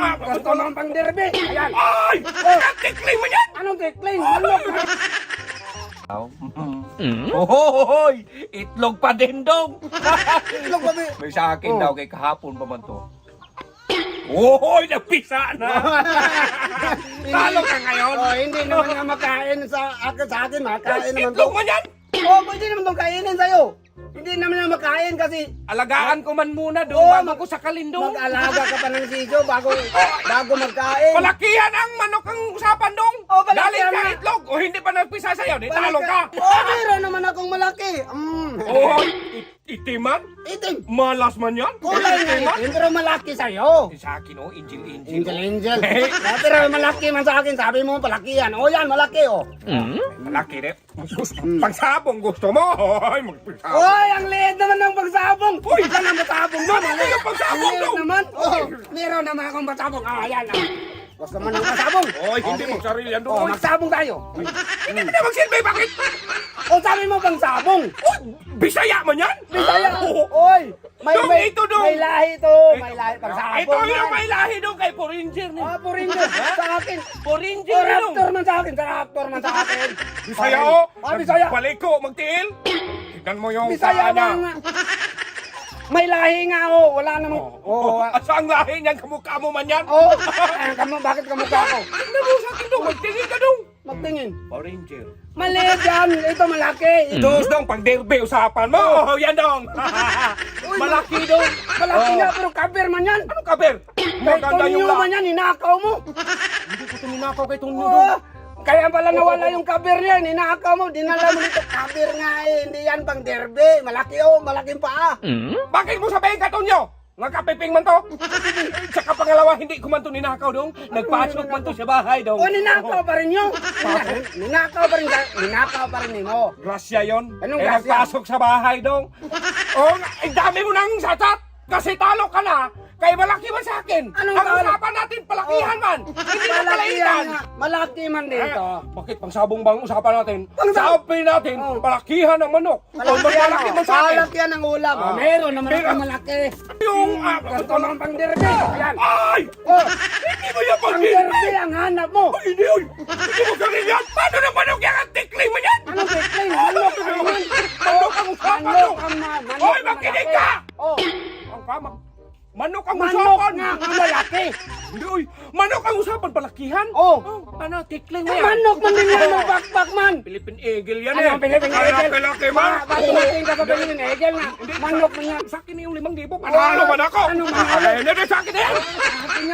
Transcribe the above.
Gusto mo ang pang-derby? Ayan. Ay! Tikling mo yan! Anong tikling? Manok. Ohoy! Itlog pa din dong! Itlog ba? May sa akin daw kay kahapon pa man to. Ohoy! Nagpisa na! Talo ka ngayon! Oh, hindi naman nga makain sa akin. Makain naman to. Itlog man yan! Oh, pwede naman itong kainin sa'yo. Hindi naman na makain kasi Alagaan ko man muna doon Oo, bago ko sa kalindong. mag-alaga ka pa ng sisyo bago magkain. Palakihan ang manok ang usapan dong! Oh, palakihan Galing ka na. itlog! O hindi pa nagpisa sa'yo, di talo ka! Oh, meron naman akong malaki. Ohoy! Itiman? Itim. Malas man yan! Kulay na itim, pero malaki sa'yo. Sa akin oh, Angel. Angel. Pero malaki man sa akin, sabi mo palakihan. Oh, yan, malaki oh. Malaki rin. Pagsabong gusto mo? Hoy, magpagsabong. Oy, ang liit naman ng pagsabong. Uy! Saan ang pagsabong mo? Ano yung pagsabong Ang liit daw? naman. Oh, meron naman akong pagsabong. Ah, yan. Gusto mo ng pagsabong? Hoy, hindi mo sarili yan Oh, doon. magsabong tayo. Hindi ka na magsilbi, bakit? Oh, sabi mo pagsabong. Uy, Bisaya man yan? Bisaya. Oo. Oy, Dong, ito, dong. may lahi to. May lahi pagsabong. Ito yung yan. may lahi doon kay Poringer ni. Ah, Puringer. Sa akin. Poringer Oh, ni dong. Raptor man sa akin. Sa Raptor man sa akin. Bisaya oh. Ah, Bisaya. Paliko, magtiil. Tignan mo yung Bisaya paa niya. nga. May lahi nga oh. Wala namang. Oh, At saan lahi niyan? Kamukha mo man yan? oh. Bakit kamukha ko? Tignan mo sa akin dong. Magtingin ka dong. Magtingin. Poringer. Maliit yan. Ito malaki. Dos dong, pang derby usapan mo. Oh, yan dong. Malaki dong. Malaki Oh. nga pero cover man yan. Ano ka, Ber? May Maganda yung tunyo man yan. Hinakaw mo. Hindi ko tuminakaw kay Tunyo Oo. dong. Kaya pala nawala yung cover niya. Hinakaw mo. Dinala mo dito. Cover nga eh. Hindi yan pang derby. Malaki oh. Malaking paa. Bakit mo sabihin ka, Tunyo? Nagkapiping man to? Tsaka pangalawa, hindi ko man to ninakaw dong. Nagpasok man to sa bahay dong. O ninakaw pa rin yun. Ninakaw pa rin. Ninakaw pa rin mo. Grasya yon. Anong Eh, grasya? nagpasok sa bahay dong. Oh, ang dami mo nang satat. Kasi talo ka na. Kaya malaki man sa akin. Anong ang talo? usapan natin, palakihan man. Hindi na Malaki palaitan. yan nga. Malaki man dito. Bakit pang sabong bang usapan natin? Pangsabong. Sabi natin, Oh. palakihan ng manok. Malaki man sa akin. Malaki yan ang ulam. Ah. Meron naman Meron. akong malaki. Yung, Gusto mo ang pang derby. Yan. Ay! Oh, Hindi mo yan ang pag derby ang hanap mo. Ay, hindi, oy! Hindi mo ganun yan! Paano na manok yan ang tikling mo yan? Anong tikling? Manok ka naman. Manok ang usapan Manok dong! ang manok. Hoy, ang makinig malaki. ka! Oh, Ang kamang. Manok ang manok usapan! nga ang malaki. Hindi, oy! Manok ang usapan, palakihan? Oh. Ano, tikling mo Eh, yan? manok man din yan, bakbak man. Philippine Eagle yan Ano eh! ang Philippine Kaya Eagle? kalaki man! Batumating ka sa Philippine Eagle na. Hindi, Manok man yan. Sa akin yung 5,000. Panalo man ako! Ano manalo? Ay, hindi sa akin yan! Akin